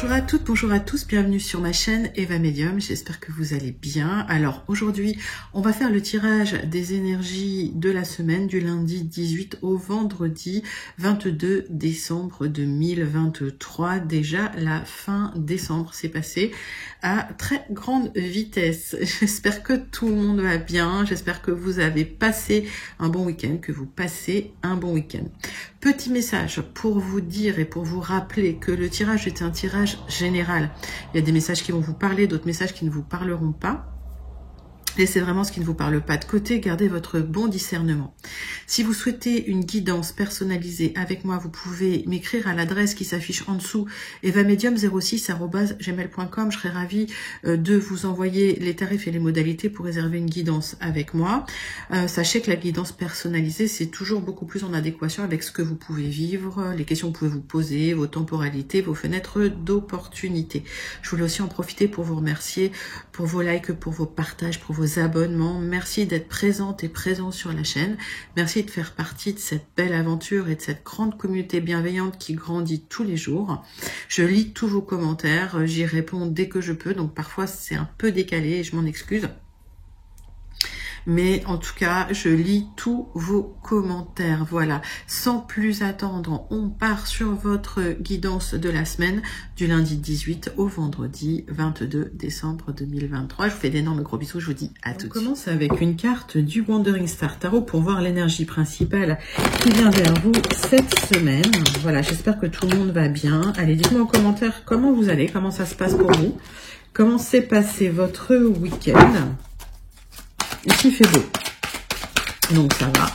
Bonjour à toutes, bonjour à tous, bienvenue sur ma chaîne Eva Medium, j'espère que vous allez bien. Alors aujourd'hui, on va faire le tirage des énergies de la semaine du lundi 18 au vendredi 22 décembre 2023. Déjà la fin décembre, c'est passé à très grande vitesse. J'espère que tout le monde va bien, j'espère que vous avez passé un bon week-end, que vous passez un bon week-end. Petit message pour vous dire et pour vous rappeler que le tirage est un tirage général. Il y a des messages qui vont vous parler, d'autres messages qui ne vous parleront pas. Laissez vraiment ce qui ne vous parle pas de côté, gardez votre bon discernement. Si vous souhaitez une guidance personnalisée avec moi, vous pouvez m'écrire à l'adresse qui s'affiche en dessous, evamedium06@gmail.com. Je serai ravie de vous envoyer les tarifs et les modalités pour réserver une guidance avec moi. Sachez que la guidance personnalisée, c'est toujours beaucoup plus en adéquation avec ce que vous pouvez vivre, les questions que vous pouvez vous poser, vos temporalités, vos fenêtres d'opportunité. Je voulais aussi en profiter pour vous remercier pour vos likes, pour vos partages, pour vos abonnements. Merci d'être présente et présent sur la chaîne. Merci de faire partie de cette belle aventure et de cette grande communauté bienveillante qui grandit tous les jours. Je lis tous vos commentaires, j'y réponds dès que je peux, donc parfois c'est un peu décalé et je m'en excuse. Mais en tout cas, je lis tous vos commentaires. Voilà, sans plus attendre, on part sur votre guidance de la semaine du lundi 18 au vendredi 22 décembre 2023. Je vous fais d'énormes gros bisous, je vous dis à tout de suite. On commence avec une carte du Wandering Star Tarot pour voir l'énergie principale qui vient vers vous cette semaine. Voilà, j'espère que tout le monde va bien. Allez, dites-moi en commentaire comment vous allez, comment ça se passe pour vous. Comment s'est passé votre week-end? Ici, il fait beau. Donc, ça va.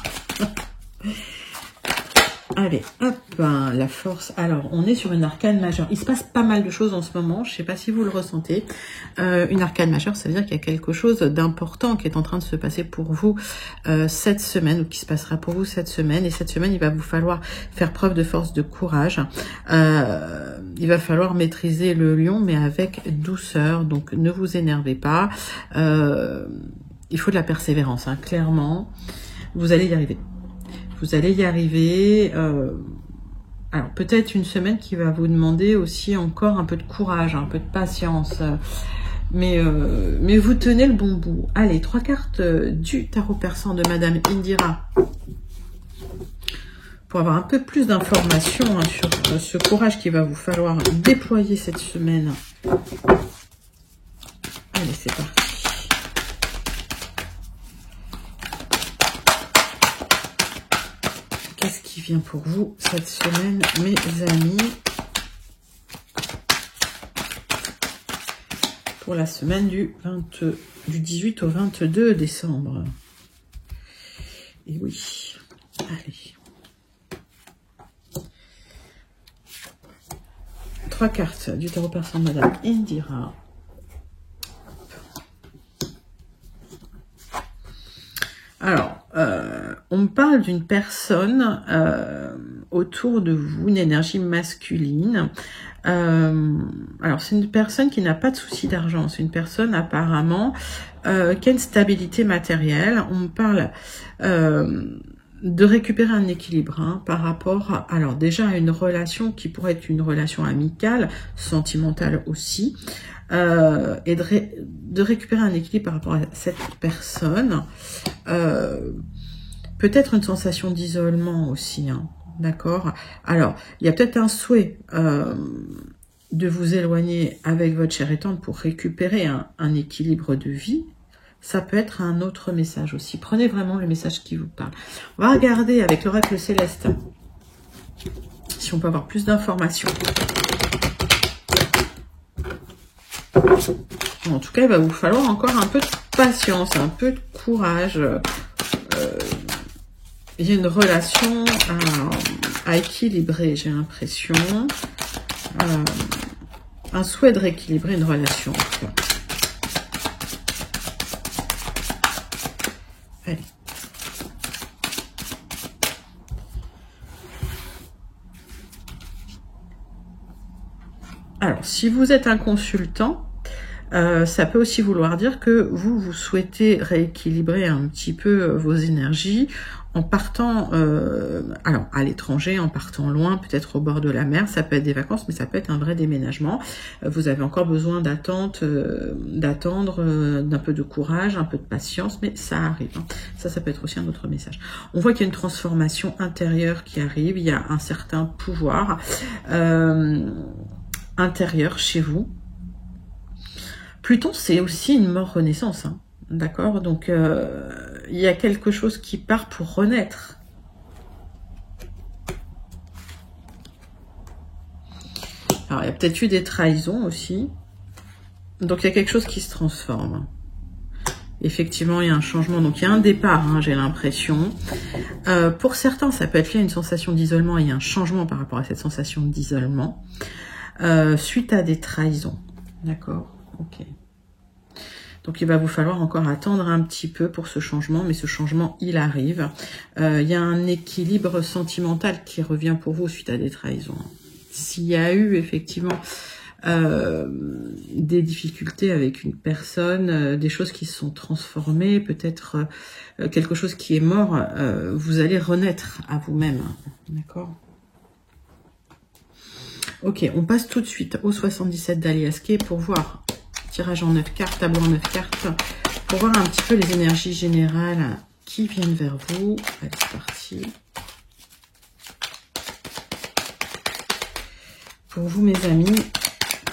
Allez, hop, la force. Alors, on est sur une arcane majeure. Il se passe pas mal de choses en ce moment. Je sais pas si vous le ressentez. Une arcane majeure, ça veut dire qu'il y a quelque chose d'important qui est en train de se passer pour vous cette semaine, ou qui se passera pour vous cette semaine. Et cette semaine, il va vous falloir faire preuve de force, de courage. Il va falloir maîtriser le lion, mais avec douceur. Donc, ne vous énervez pas. Il faut de la persévérance, hein, clairement. Vous allez y arriver. Vous allez y arriver. Alors, peut-être une semaine qui va vous demander aussi encore un peu de courage, un peu de patience. Mais vous tenez le bon bout. Allez, 3 cartes du tarot persan de Madame Indira. Pour avoir un peu plus d'informations sur ce courage qu'il va vous falloir déployer cette semaine. Allez, c'est parti. Qu'est-ce qui vient pour vous cette semaine, mes amis? Pour la semaine du 18 au 22 décembre. Et oui, allez. 3 cartes du tarot persan de Madame Indira. Alors, on me parle d'une personne autour de vous, une énergie masculine. Alors, c'est une personne qui n'a pas de souci d'argent. C'est une personne apparemment qui a une stabilité matérielle. On me parle de récupérer un équilibre, hein, par rapport, alors déjà à une relation qui pourrait être une relation amicale, sentimentale aussi, et de récupérer un équilibre par rapport à cette personne. Peut-être une sensation d'isolement aussi, hein, d'accord? Alors, il y a peut-être un souhait de vous éloigner avec votre chère et tendre pour récupérer un équilibre de vie. Ça peut être un autre message aussi. Prenez vraiment le message qui vous parle. On va regarder avec l'oracle céleste si on peut avoir plus d'informations. En tout cas, il va vous falloir encore un peu de patience, un peu de courage. Il y a une relation à équilibrer, j'ai l'impression. Un souhait de rééquilibrer une relation. En tout cas. Allez. Alors, si vous êtes un consultant, Ça peut aussi vouloir dire que vous souhaitez rééquilibrer un petit peu vos énergies en partant alors à l'étranger, en partant loin, peut-être au bord de la mer. Ça peut être des vacances, mais ça peut être un vrai déménagement. Vous avez encore besoin d'attendre, d'un peu de courage, un peu de patience, mais ça arrive. Hein. Ça peut être aussi un autre message. On voit qu'il y a une transformation intérieure qui arrive. Il y a un certain pouvoir intérieur chez vous. Pluton, c'est aussi une mort-renaissance. Hein. D'accord? Donc, il y a quelque chose qui part pour renaître. Alors, il y a peut-être eu des trahisons aussi. Donc, il y a quelque chose qui se transforme. Effectivement, il y a un changement. Donc, il y a un départ, hein, j'ai l'impression. Pour certains, ça peut être lié à une sensation d'isolement. Il y a un changement par rapport à cette sensation d'isolement. Suite à des trahisons. D'accord? Ok. Donc, il va vous falloir encore attendre un petit peu pour ce changement, mais ce changement, il arrive. Il y a un équilibre sentimental qui revient pour vous suite à des trahisons. S'il y a eu effectivement des difficultés avec une personne, des choses qui se sont transformées, peut-être quelque chose qui est mort, vous allez renaître à vous-même. D'accord ? Ok, on passe tout de suite au 77 d'Alias Kay pour voir... Tirage en 9 cartes, tableau en 9 cartes, pour voir un petit peu les énergies générales qui viennent vers vous. Allez, c'est parti. Pour vous, mes amis,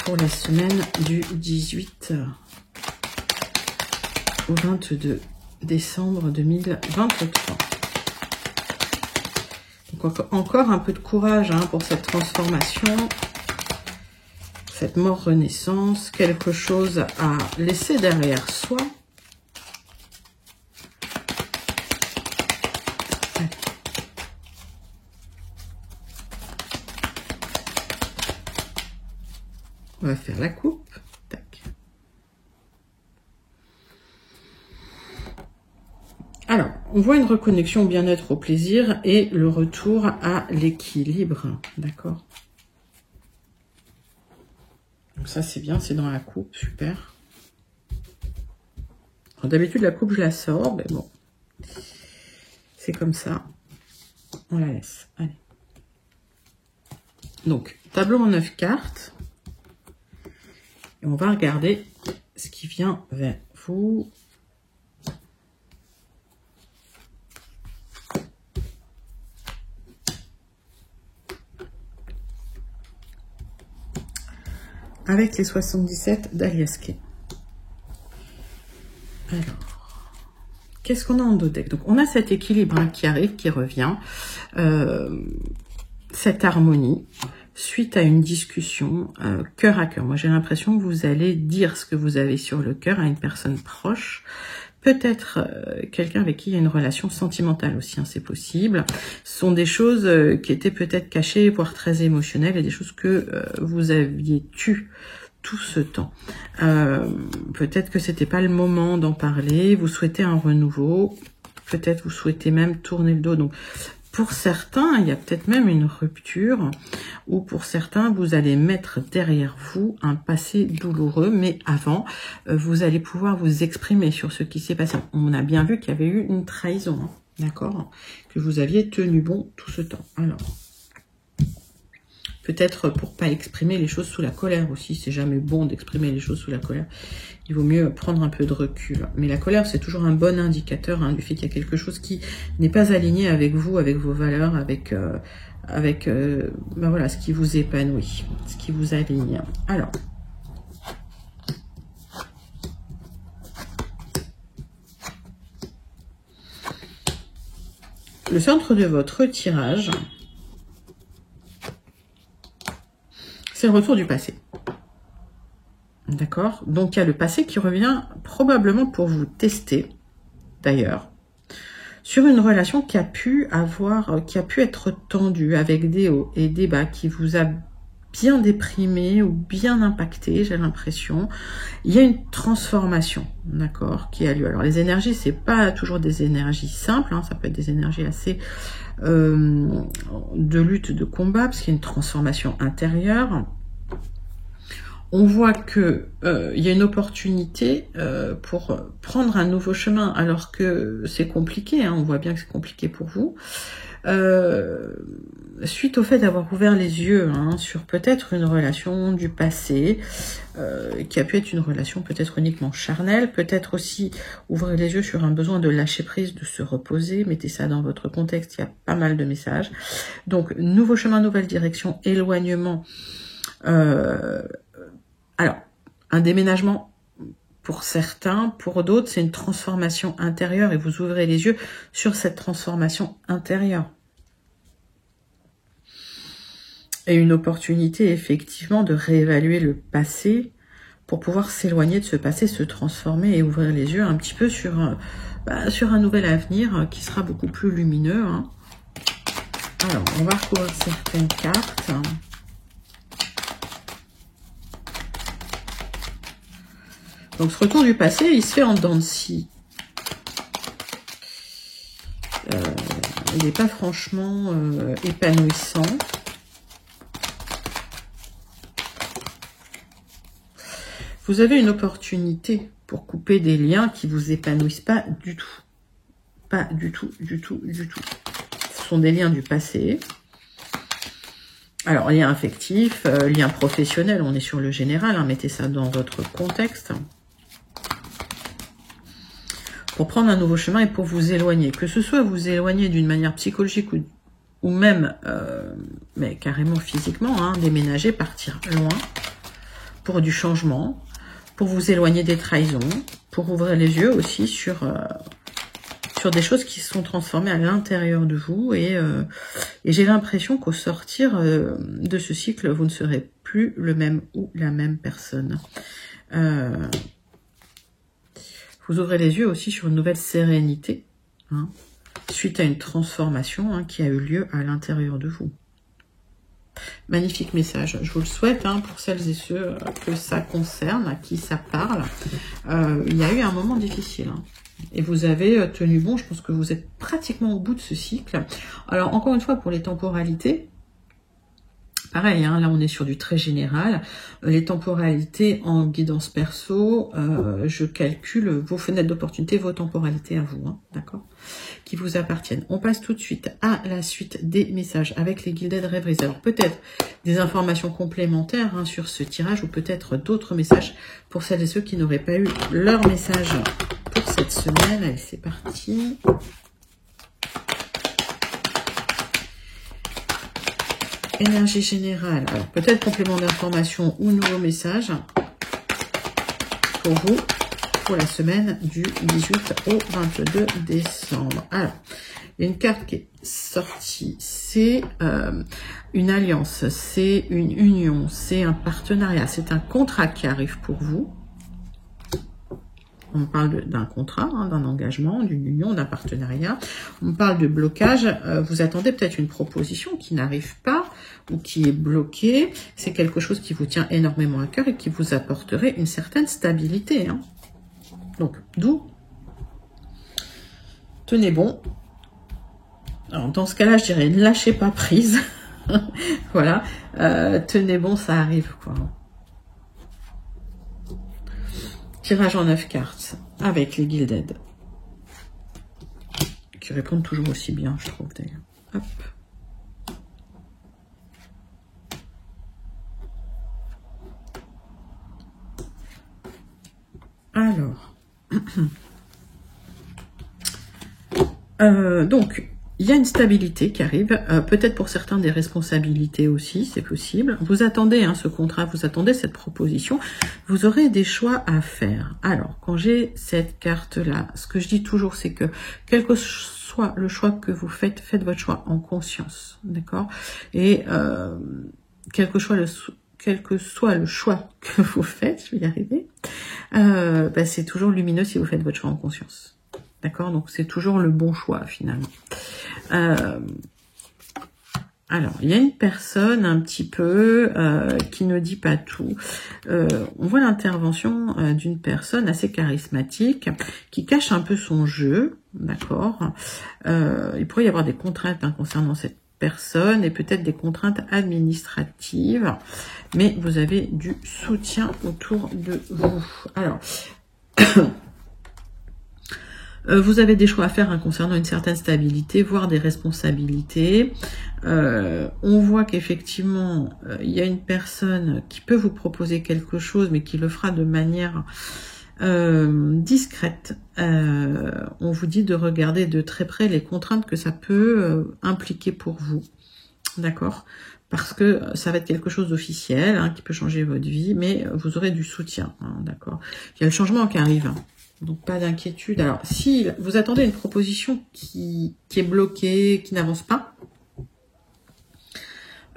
pour la semaine du 18 au 22 décembre 2023. Donc, encore un peu de courage hein, pour cette transformation. Cette mort-renaissance, quelque chose à laisser derrière soi. Allez. On va faire la coupe. Tac. Alors, on voit une reconnexion au bien-être, au plaisir et le retour à l'équilibre. D'accord ? Donc ça, c'est bien, c'est dans la coupe, super. D'habitude, la coupe, je la sors, mais bon. C'est comme ça. On la laisse. Allez. Donc, tableau en 9 cartes. Et on va regarder ce qui vient vers vous. Avec les 77 d'Alias Kay. Alors, qu'est-ce qu'on a en dos deck? Donc, on a cet équilibre hein, qui arrive, qui revient. Cette harmonie, suite à une discussion cœur à cœur. Moi, j'ai l'impression que vous allez dire ce que vous avez sur le cœur à une personne proche. Peut-être quelqu'un avec qui il y a une relation sentimentale aussi, hein, c'est possible. Ce sont des choses qui étaient peut-être cachées, voire très émotionnelles, et des choses que vous aviez tues tout ce temps. Peut-être que c'était pas le moment d'en parler, vous souhaitez un renouveau, peut-être vous souhaitez même tourner le dos. Donc, pour certains, il y a peut-être même une rupture, ou pour certains, vous allez mettre derrière vous un passé douloureux, mais avant, vous allez pouvoir vous exprimer sur ce qui s'est passé. On a bien vu qu'il y avait eu une trahison, hein, d'accord, que vous aviez tenu bon tout ce temps. Alors, peut-être pour pas exprimer les choses sous la colère aussi, c'est jamais bon d'exprimer les choses sous la colère. Il vaut mieux prendre un peu de recul. Mais la colère, c'est toujours un bon indicateur hein, du fait qu'il y a quelque chose qui n'est pas aligné avec vous, avec vos valeurs, avec ben voilà, ce qui vous épanouit, ce qui vous aligne. Alors, le centre de votre tirage, c'est le retour du passé. D'accord? Donc, il y a le passé qui revient probablement pour vous tester, d'ailleurs, sur une relation qui a pu être tendue avec des hauts et des bas, qui vous a bien déprimé ou bien impacté, j'ai l'impression. Il y a une transformation, d'accord, qui a lieu. Alors, les énergies, c'est pas toujours des énergies simples, hein, ça peut être des énergies assez de lutte, de combat, parce qu'il y a une transformation intérieure. on voit que y a une opportunité pour prendre un nouveau chemin, alors que c'est compliqué, hein, on voit bien que c'est compliqué pour vous. Suite au fait d'avoir ouvert les yeux hein, sur peut-être une relation du passé, qui a pu être une relation peut-être uniquement charnelle, peut-être aussi ouvrir les yeux sur un besoin de lâcher prise, de se reposer, mettez ça dans votre contexte, il y a pas mal de messages. Donc, nouveau chemin, nouvelle direction, éloignement. Alors, un déménagement pour certains, pour d'autres, c'est une transformation intérieure et vous ouvrez les yeux sur cette transformation intérieure. Et une opportunité, effectivement, de réévaluer le passé pour pouvoir s'éloigner de ce passé, se transformer et ouvrir les yeux un petit peu sur un nouvel avenir qui sera beaucoup plus lumineux. Hein. Alors, on va recouvrir certaines cartes. Donc, ce retour du passé, il se fait en dents de scie. Il n'est pas franchement épanouissant. Vous avez une opportunité pour couper des liens qui vous épanouissent pas du tout. Pas du tout, du tout, du tout. Ce sont des liens du passé. Alors, lien affectif, lien professionnel, on est sur le général, hein, mettez ça dans votre contexte. Pour prendre un nouveau chemin et pour vous éloigner. Que ce soit vous éloigner d'une manière psychologique ou même, mais carrément physiquement, hein, déménager, partir loin, pour du changement, pour vous éloigner des trahisons, pour ouvrir les yeux aussi sur des choses qui se sont transformées à l'intérieur de vous. Et j'ai l'impression qu'au sortir de ce cycle, vous ne serez plus le même ou la même personne. Vous ouvrez les yeux aussi sur une nouvelle sérénité, hein, suite à une transformation hein, qui a eu lieu à l'intérieur de vous. Magnifique message, je vous le souhaite hein, pour celles et ceux que ça concerne, à qui ça parle. Il y a eu un moment difficile hein, et vous avez tenu bon, je pense que vous êtes pratiquement au bout de ce cycle. Alors encore une fois pour les temporalités, pareil, hein, là on est sur du très général. Les temporalités en guidance perso, je calcule vos fenêtres d'opportunité, vos temporalités à vous, hein, d'accord, qui vous appartiennent. On passe tout de suite à la suite des messages avec les Gilded Rêveries. Alors peut-être des informations complémentaires hein, sur ce tirage ou peut-être d'autres messages pour celles et ceux qui n'auraient pas eu leur message pour cette semaine. Allez, c'est parti. Énergie générale. Alors, peut-être complément d'information ou nouveau message pour vous pour la semaine du 18 au 22 décembre. Alors, il y a une carte qui est sortie. C'est une alliance, c'est une union, c'est un partenariat, c'est un contrat qui arrive pour vous. On parle d'un contrat, hein, d'un engagement, d'une union, d'un partenariat. On parle de blocage. Vous attendez peut-être une proposition qui n'arrive pas ou qui est bloquée. C'est quelque chose qui vous tient énormément à cœur et qui vous apporterait une certaine stabilité. Hein. Donc, d'où tenez bon. Alors, dans ce cas-là, je dirais ne lâchez pas prise. Voilà. Tenez bon, ça arrive, quoi. Tirage en 9 cartes avec les Gilded. Qui répondent toujours aussi bien, je trouve d'ailleurs. Hop. Alors. Donc, il y a une stabilité qui arrive, peut-être pour certains des responsabilités aussi, c'est possible. Vous attendez hein, ce contrat, vous attendez cette proposition, vous aurez des choix à faire. Alors, quand j'ai cette carte-là, ce que je dis toujours, c'est que quel que soit le choix que vous faites, faites votre choix en conscience, d'accord? Et quel que soit le choix que vous faites, je vais y arriver, c'est toujours lumineux si vous faites votre choix en conscience. D'accord, donc c'est toujours le bon choix finalement. Alors, il y a une personne un petit peu qui ne dit pas tout. On voit l'intervention d'une personne assez charismatique qui cache un peu son jeu, d'accord. Il pourrait y avoir des contraintes hein, concernant cette personnes et peut-être des contraintes administratives, mais vous avez du soutien autour de vous. Alors, vous avez des choix à faire concernant une certaine stabilité, voire des responsabilités. On voit qu'effectivement, il y a une personne qui peut vous proposer quelque chose, mais qui le fera de manière discrète. On vous dit de regarder de très près les contraintes que ça peut impliquer pour vous. D'accord ? Parce que ça va être quelque chose d'officiel, qui peut changer votre vie, mais vous aurez du soutien. D'accord ? Il y a le changement qui arrive. Donc pas d'inquiétude. Alors si vous attendez une proposition qui est bloquée, qui n'avance pas,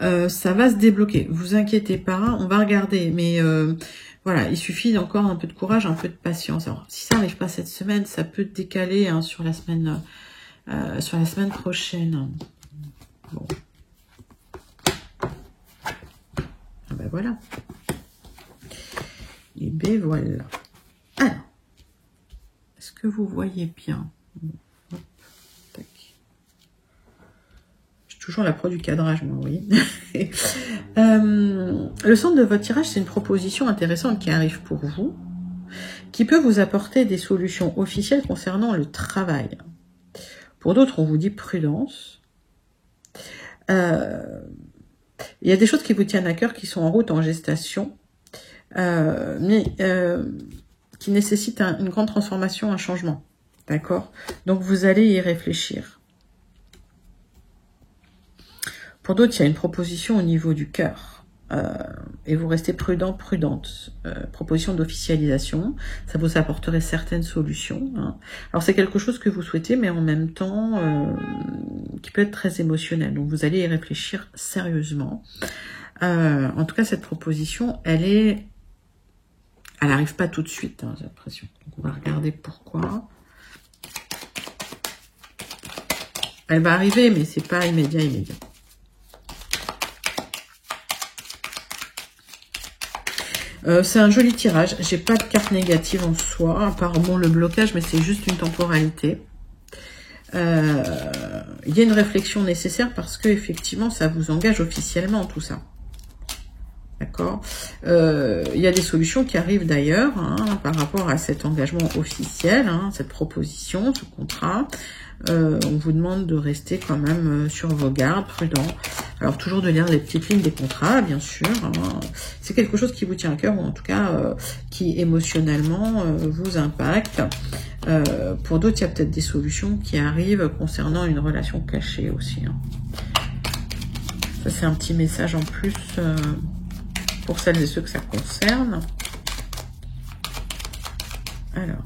ça va se débloquer. Vous inquiétez pas, on va regarder. Mais voilà, il suffit encore un peu de courage, un peu de patience. Alors si ça n'arrive pas cette semaine, ça peut décaler sur la semaine prochaine. Bon. Ah ben voilà. Et ben voilà. Alors. Est-ce que vous voyez bien? Hop, tac. J'ai toujours la pro du cadrage, moi, oui. Le centre de votre tirage, c'est une proposition intéressante qui arrive pour vous, qui peut vous apporter des solutions officielles concernant le travail. Pour d'autres, on vous dit prudence. Il y a des choses qui vous tiennent à cœur, qui sont en route, en gestation, qui nécessite une grande transformation, un changement. D'accord? Donc, vous allez y réfléchir. Pour d'autres, il y a une proposition au niveau du cœur. Et vous restez prudent, prudente. Proposition d'officialisation. Ça vous apporterait certaines solutions. Alors, c'est quelque chose que vous souhaitez, mais en même temps, qui peut être très émotionnel. Donc, vous allez y réfléchir sérieusement. En tout cas, cette proposition, elle n'arrive pas tout de suite, j'ai l'impression. Donc, on va regarder pourquoi. Elle va arriver, mais c'est pas immédiat. C'est un joli tirage. J'ai pas de carte négative en soi, à part le blocage, mais c'est juste une temporalité. Il y a une réflexion nécessaire parce que effectivement, ça vous engage officiellement tout ça. D'accord. Il y a des solutions qui arrivent d'ailleurs par rapport à cet engagement officiel, cette proposition, ce contrat. On vous demande de rester quand même sur vos gardes, prudent. Alors toujours de lire les petites lignes des contrats, bien sûr. C'est quelque chose qui vous tient à cœur, ou en tout cas qui émotionnellement vous impacte. Pour d'autres, il y a peut-être des solutions qui arrivent concernant une relation cachée aussi. Ça, c'est un petit message en plus pour celles et ceux que ça concerne. Alors.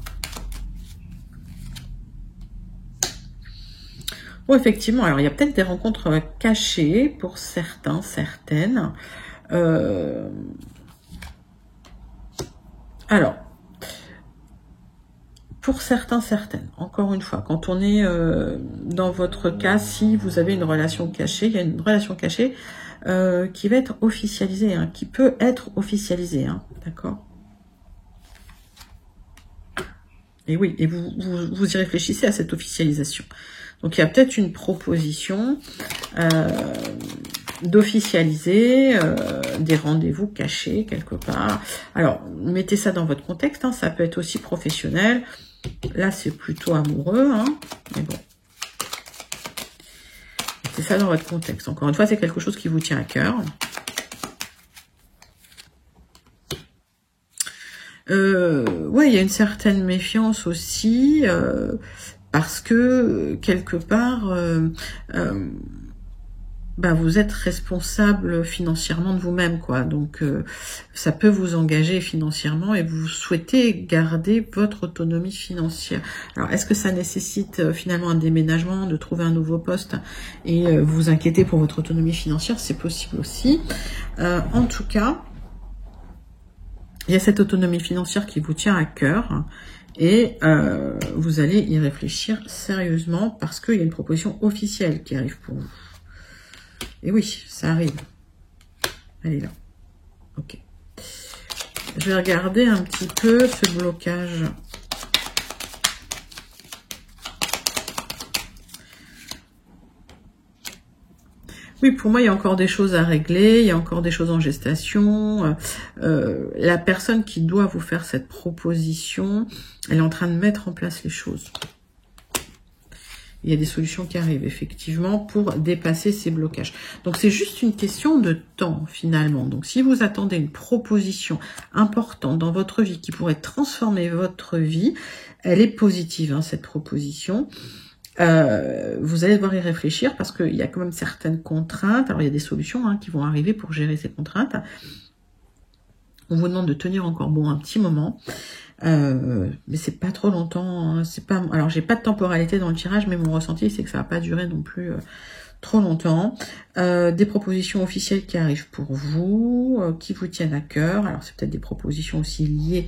Bon, effectivement, alors il y a peut-être des rencontres cachées pour certains, certaines. Alors, pour certains, certaines, encore une fois, quand on est dans votre cas, si vous avez une relation cachée, il y a une relation cachée qui va être officialisée, qui peut être officialisée, d'accord? Et oui, et vous y réfléchissez à cette officialisation. Donc, il y a peut-être une proposition d'officialiser des rendez-vous cachés quelque part. Alors, mettez ça dans votre contexte. Ça peut être aussi professionnel. Là, c'est plutôt amoureux. Mais bon. Mettez ça dans votre contexte. Encore une fois, c'est quelque chose qui vous tient à cœur. Ouais, il y a une certaine méfiance aussi. Parce que, quelque part, vous êtes responsable financièrement de vous-même, quoi. Donc, ça peut vous engager financièrement et vous souhaitez garder votre autonomie financière. Alors, est-ce que ça nécessite finalement un déménagement, de trouver un nouveau poste et vous inquiétez pour votre autonomie financière? C'est possible aussi. En tout cas, il y a cette autonomie financière qui vous tient à cœur. Et vous allez y réfléchir sérieusement parce qu'il y a une proposition officielle qui arrive pour vous. Et oui, ça arrive. Elle est là. Ok. Je vais regarder un petit peu ce blocage. Oui, pour moi, il y a encore des choses à régler, il y a encore des choses en gestation. La personne qui doit vous faire cette proposition, elle est en train de mettre en place les choses. Il y a des solutions qui arrivent, effectivement, pour dépasser ces blocages. Donc, c'est juste une question de temps, finalement. Donc, si vous attendez une proposition importante dans votre vie qui pourrait transformer votre vie, elle est positive, hein, cette proposition. Vous allez devoir y réfléchir parce qu'il y a quand même certaines contraintes. Alors, il y a des solutions qui vont arriver pour gérer ces contraintes. On vous demande de tenir encore bon un petit moment. Mais c'est pas trop longtemps, hein. C'est pas. Alors j'ai pas de temporalité dans le tirage, mais mon ressenti c'est que ça va pas durer non plus trop longtemps. Des propositions officielles qui arrivent pour vous, qui vous tiennent à cœur. Alors c'est peut-être des propositions aussi liées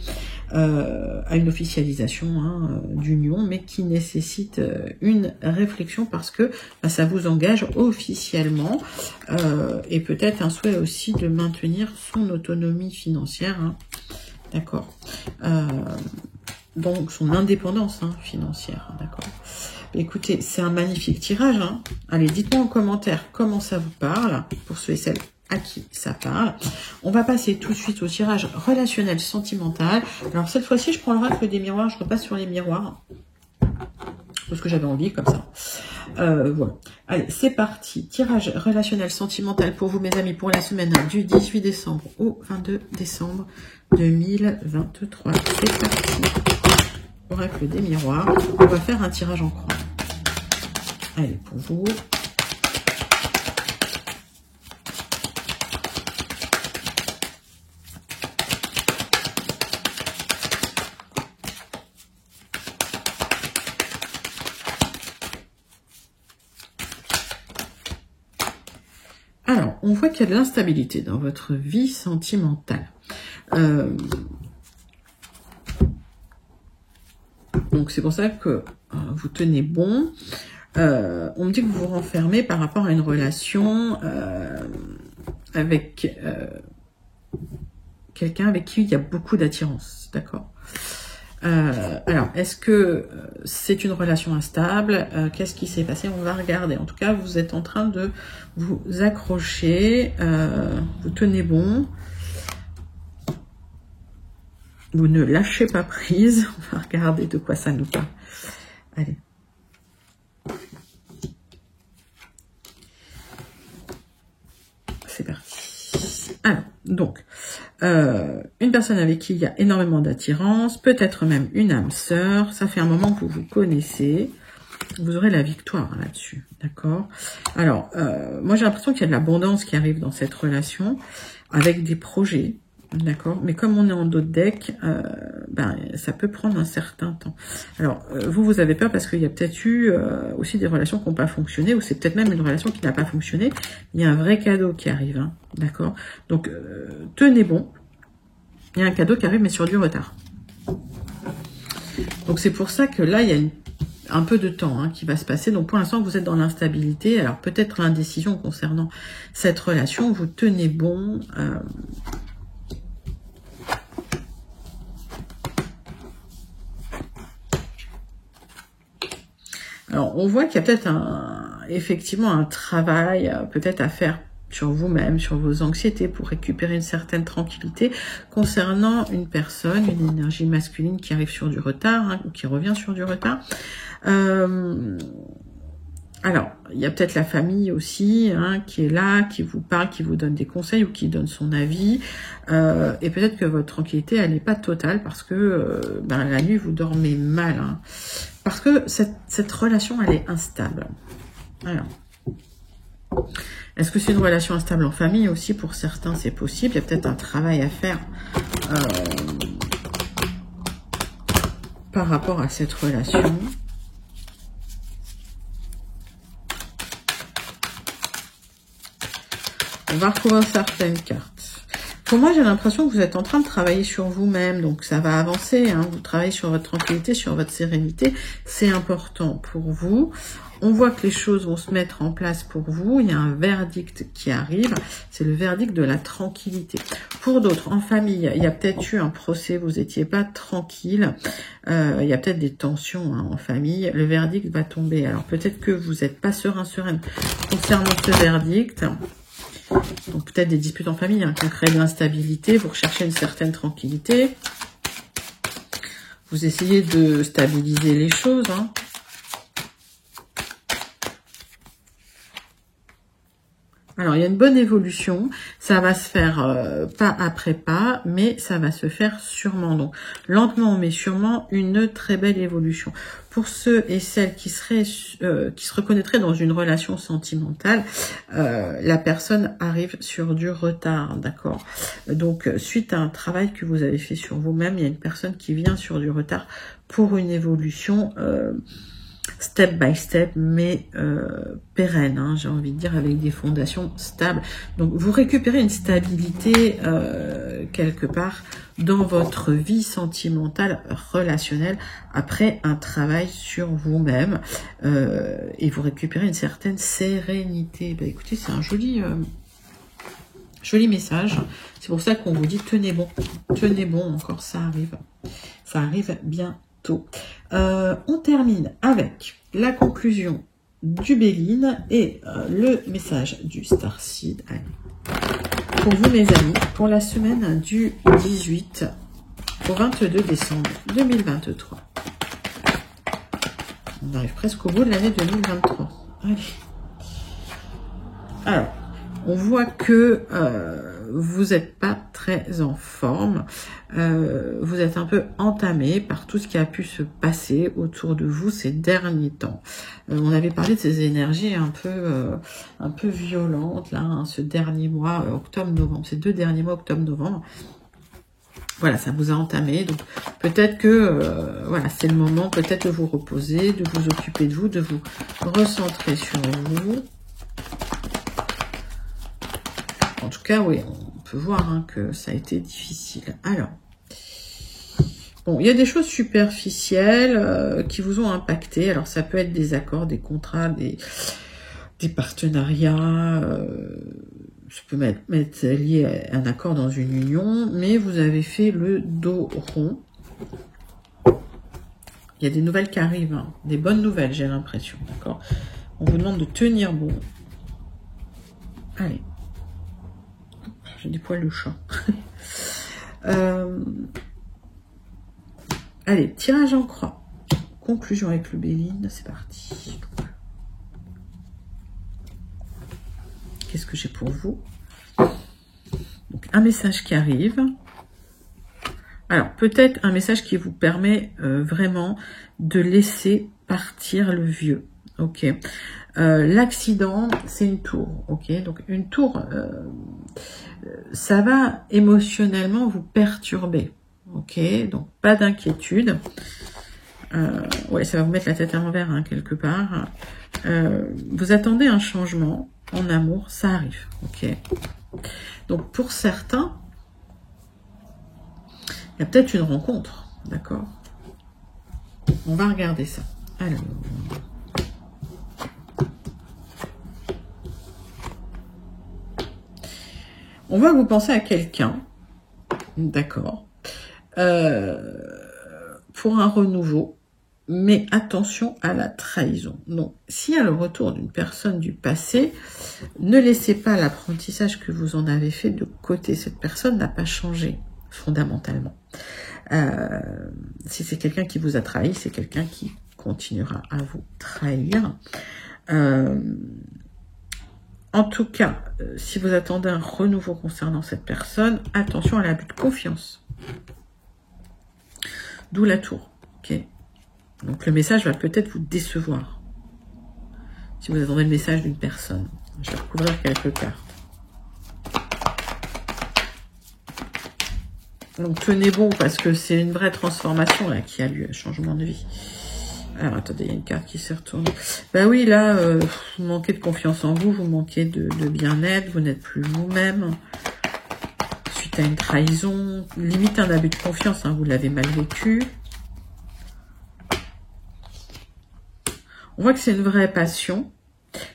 à une officialisation d'union, mais qui nécessitent une réflexion parce que ça vous engage officiellement et peut-être un souhait aussi de maintenir son autonomie financière. D'accord. Donc son indépendance financière, d'accord. Écoutez, c'est un magnifique tirage. Allez, dites-moi en commentaire comment ça vous parle, pour ceux et celles à qui ça parle. On va passer tout de suite au tirage relationnel sentimental. Alors cette fois-ci, je prends l'oracle des miroirs, je repasse sur les miroirs. Parce que j'avais envie, comme ça. Voilà. Allez, c'est parti. Tirage relationnel sentimental pour vous, mes amis, pour la semaine du 18 décembre au 22 décembre 2023. C'est parti. Oracle des miroirs. On va faire un tirage en croix. Allez, pour vous. Alors, on voit qu'il y a de l'instabilité dans votre vie sentimentale. Donc, c'est pour ça que vous tenez bon. On me dit que vous vous renfermez par rapport à une relation avec quelqu'un avec qui il y a beaucoup d'attirance. D'accord. Alors, est-ce que c'est une relation instable? Qu'est-ce qui s'est passé? On va regarder. En tout cas, vous êtes en train de vous accrocher. Vous tenez bon. Vous ne lâchez pas prise. On va regarder de quoi ça nous parle. Allez. C'est parti. Alors, donc, une personne avec qui il y a énormément d'attirance, peut-être même une âme sœur. Ça fait un moment que vous vous connaissez. Vous aurez la victoire là-dessus, d'accord? Alors, moi j'ai l'impression qu'il y a de l'abondance qui arrive dans cette relation, avec des projets, d'accord? Mais comme on est en dos de deck, ça peut prendre un certain temps. Alors, vous avez peur parce qu'il y a peut-être eu aussi des relations qui n'ont pas fonctionné, ou c'est peut-être même une relation qui n'a pas fonctionné. Il y a un vrai cadeau qui arrive, d'accord? Donc, tenez bon. Il y a un cadeau qui arrive, mais sur du retard. Donc, c'est pour ça que là, il y a un peu de temps qui va se passer. Donc, pour l'instant, vous êtes dans l'instabilité. Alors, peut-être l'indécision concernant cette relation. Vous tenez bon. Alors, on voit qu'il y a peut-être effectivement un travail peut-être à faire sur vous-même, sur vos anxiétés, pour récupérer une certaine tranquillité concernant une personne, une énergie masculine qui arrive sur du retard, ou qui revient sur du retard. Alors, il y a peut-être la famille aussi qui est là, qui vous parle, qui vous donne des conseils ou qui donne son avis. Et peut-être que votre tranquillité, elle n'est pas totale parce que la nuit, vous dormez mal. Parce que cette relation, elle est instable. Alors, est-ce que c'est une relation instable en famille aussi? Pour certains, c'est possible. Il y a peut-être un travail à faire par rapport à cette relation. On va recouvrir certaines cartes. Pour moi, j'ai l'impression que vous êtes en train de travailler sur vous-même. Donc, ça va avancer. Vous travaillez sur votre tranquillité, sur votre sérénité. C'est important pour vous. On voit que les choses vont se mettre en place pour vous. Il y a un verdict qui arrive. C'est le verdict de la tranquillité. pour d'autres, en famille, il y a peut-être eu un procès, vous n'étiez pas tranquille. Il y a peut-être des tensions en famille. Le verdict va tomber. Alors peut-être que vous n'êtes pas sereine concernant ce verdict. Donc peut-être des disputes en famille qui ont créé de l'instabilité. Vous recherchez une certaine tranquillité. Vous essayez de stabiliser les choses. Alors, il y a une bonne évolution. Ça va se faire pas après pas, mais ça va se faire sûrement. Donc, lentement mais sûrement, une très belle évolution. Pour ceux et celles qui se reconnaîtraient dans une relation sentimentale, la personne arrive sur du retard, d'accord? Donc, suite à un travail que vous avez fait sur vous-même, il y a une personne qui vient sur du retard pour une évolution step by step, mais pérenne, j'ai envie de dire, avec des fondations stables. Donc, vous récupérez une stabilité quelque part dans votre vie sentimentale, relationnelle, après un travail sur vous-même, et vous récupérez une certaine sérénité. Bah, écoutez, c'est un joli message. C'est pour ça qu'on vous dit tenez bon, encore ça arrive bientôt. On termine avec la conclusion du Béline et le message du Starseed. Allez. Pour vous, mes amis, pour la semaine du 18 au 22 décembre 2023. On arrive presque au bout de l'année 2023. Allez. Alors, on voit que vous n'êtes pas très en forme. Vous êtes un peu entamé par tout ce qui a pu se passer autour de vous ces derniers temps. On avait parlé de ces énergies un peu violentes, là, ce dernier mois, octobre-novembre, ces 2 derniers mois, octobre-novembre. Voilà, ça vous a entamé. Donc, peut-être que, voilà, c'est le moment peut-être de vous reposer, de vous occuper de vous, de vous recentrer sur vous. En tout cas, oui, on peut voir que ça a été difficile. Alors, bon, il y a des choses superficielles qui vous ont impacté. Alors, ça peut être des accords, des contrats, des partenariats. Ça peut être lié à un accord dans une union, mais vous avez fait le dos rond. Il y a des nouvelles qui arrivent, des bonnes nouvelles, j'ai l'impression, d'accord? On vous demande de tenir bon. Allez. J'ai des poils de chat. Allez, tirage en croix. Conclusion avec le Béline, c'est parti. Qu'est-ce que j'ai pour vous? Donc, un message qui arrive. Alors, peut-être un message qui vous permet vraiment de laisser partir le vieux. Ok. L'accident, c'est une tour. Ok. Donc, une tour, ça va émotionnellement vous perturber. Ok. Donc, pas d'inquiétude. Ouais, ça va vous mettre la tête à l'envers, quelque part. Vous attendez un changement en amour, ça arrive. Ok. Donc, pour certains, il y a peut-être une rencontre. D'accord. On va regarder ça. Alors... on va vous penser à quelqu'un, d'accord, pour un renouveau, mais attention à la trahison. Donc, s'il y a le retour d'une personne du passé, ne laissez pas l'apprentissage que vous en avez fait de côté. Cette personne n'a pas changé fondamentalement. Si c'est quelqu'un qui vous a trahi, c'est quelqu'un qui continuera à vous trahir. En tout cas, si vous attendez un renouveau concernant cette personne, attention à l'abus de confiance. D'où la tour. Okay. Donc le message va peut-être vous décevoir. Si vous attendez le message d'une personne. Je vais recouvrir quelques cartes. Donc tenez bon parce que c'est une vraie transformation là qui a lieu, un changement de vie. Alors, attendez, il y a une carte qui s'est retournée. Ben oui, là, vous manquez de confiance en vous, vous manquez de bien-être, vous n'êtes plus vous-même. Suite à une trahison, limite un abus de confiance, vous l'avez mal vécu. On voit que c'est une vraie passion.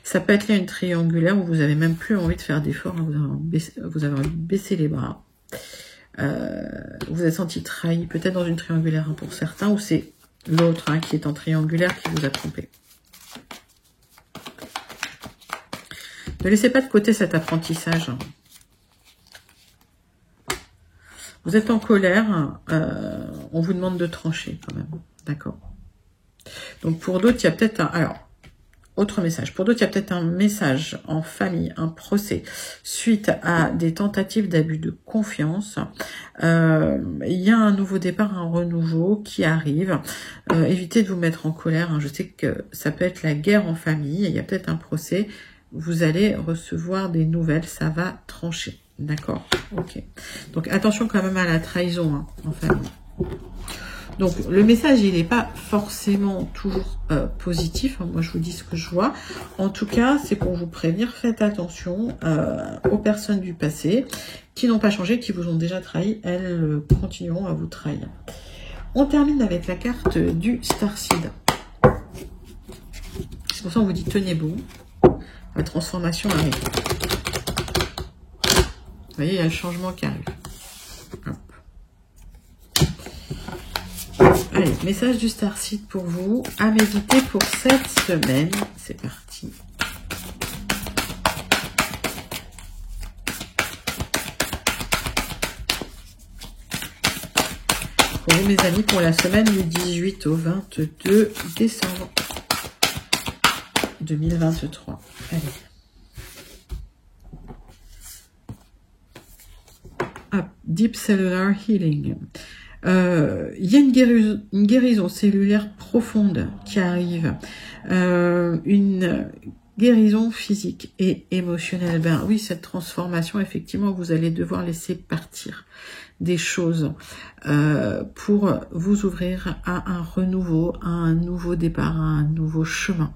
Ça peut être lié à une triangulaire où vous avez même plus envie de faire d'efforts, vous avez envie de baisser les bras. vous êtes senti trahi, peut-être dans une triangulaire hein, pour certains, ou c'est l'autre hein, qui est en triangulaire qui vous a trompé. Ne laissez pas de côté cet apprentissage. Vous êtes en colère, on vous demande de trancher quand même, d'accord. Donc pour d'autres, il y a peut-être un... Alors, autre message. Pour d'autres, il y a peut-être un message en famille, un procès, suite à des tentatives d'abus de confiance. Il y a un nouveau départ, un renouveau qui arrive. Évitez de vous mettre en colère. Hein. Je sais que ça peut être la guerre en famille. Il y a peut-être un procès. Vous allez recevoir des nouvelles. Ça va trancher. D'accord. Ok. Donc attention quand même à la trahison hein, en famille. Donc, le message, il n'est pas forcément toujours positif. Moi, je vous dis ce que je vois. En tout cas, c'est pour vous prévenir. Faites attention aux personnes du passé qui n'ont pas changé, qui vous ont déjà trahi. Elles continueront à vous trahir. On termine avec la carte du Starseed. C'est pour ça qu'on vous dit, tenez bon. La transformation arrive. Vous voyez, il y a le changement qui arrive. Hop. Allez, message du Starseed pour vous, à méditer pour cette semaine. C'est parti. Pour vous, mes amis, pour la semaine du 18 au 22 décembre 2023. Allez. Hop, Deep Cellular Healing. Il y a une guérison cellulaire profonde qui arrive, une guérison physique et émotionnelle. Ben oui, cette transformation, effectivement, vous allez devoir laisser partir des choses pour vous ouvrir à un renouveau, à un nouveau départ, à un nouveau chemin.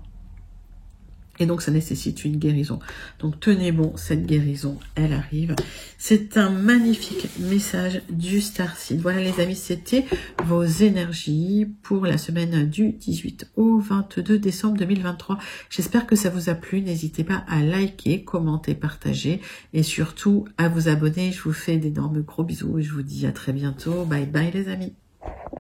Et donc, ça nécessite une guérison. Donc, tenez bon, cette guérison, elle arrive. C'est un magnifique message du Starseed. Voilà, les amis, c'était vos énergies pour la semaine du 18 au 22 décembre 2023. J'espère que ça vous a plu. N'hésitez pas à liker, commenter, partager et surtout à vous abonner. Je vous fais d'énormes gros bisous et je vous dis à très bientôt. Bye bye, les amis.